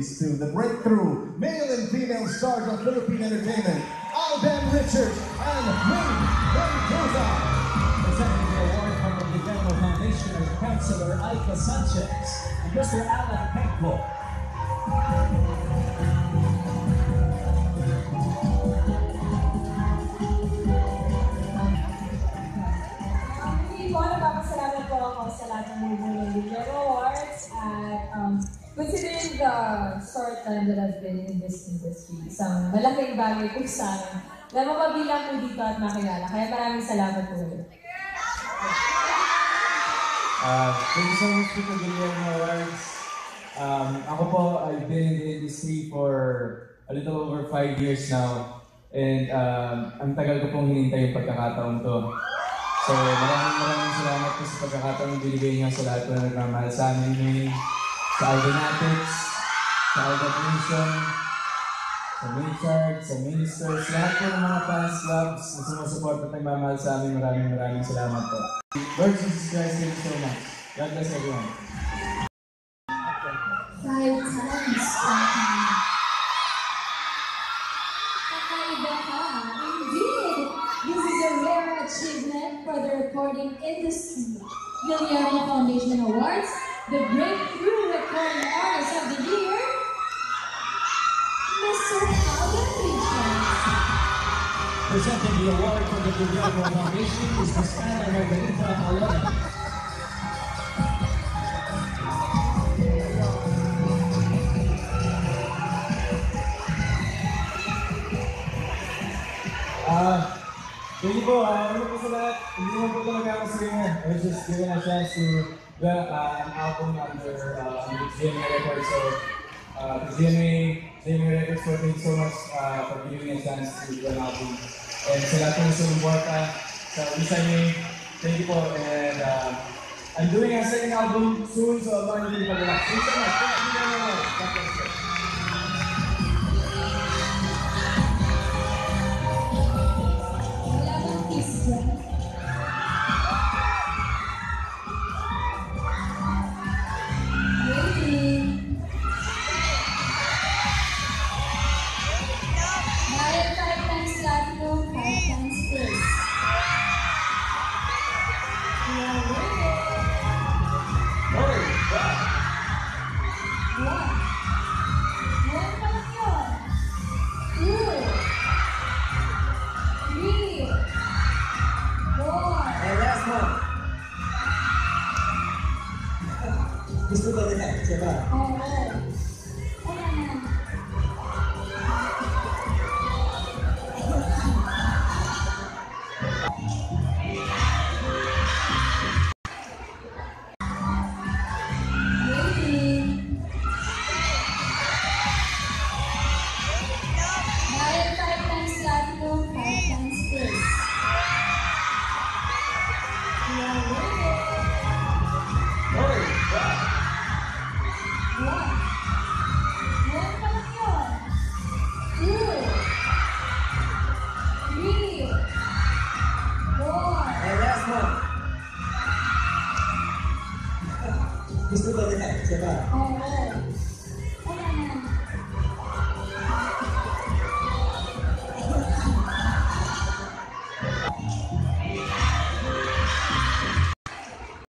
praise to the breakthrough male and female stars of Philippine entertainment, Alden Richards and Wayne Mendoza. Presenting the award from the Guillermo Foundation as Councilor Aika Sanchez and Mr. Alan Pecco. Nagpapasalamat po ako sa lahat ng movement ng Guillermo Awards at considering the short time that I've been in this industry, isang malaking bagay po sa akin na mapabilang po dito at makilala. Kaya maraming salamat po ulit. Thank you so much po to Guillermo Awards. Ako po, I've been in the industry for a little over 5 years now. And ang tagal ko pong hinintay yung pagkakataon to. So maraming salamat po sa pagkakataon binigay niya sa lahat po na nagmamahal sa amin, sa Aldenatics, sa Alden Nation, sa Richard, sa Ministers, lahat po ng mga fans clubs na sumusupport at nagmamahal sa amin. Maraming salamat po. Lord Jesus Christ, thank you so much. God bless everyone. 5 times. Kakaiba ka. Indeed, this is a rare achievement for the recording industry. Guillermo Foundation Awards, the Breakthrough Recording Artist of the Year, Mr. Alden Richards. Presenting the award from the Guillermo Foundation is Ms. Ana Margarita Alona. Thank you po. Ano po sa lahat, hindi naman po talaga ako singer. I was just given a chance to do an album under GMA Records. So, GMA Records, so thank you so much for giving me a chance to do an album. And sa lahat ng sumuporta sa Isame, thank you po. And I'm doing a second album soon, so I'm going to be pag-relax. Thank you so much. Thank you very much. Gusto ko rin siya. Oo. Gusto ko rin siya. Oo.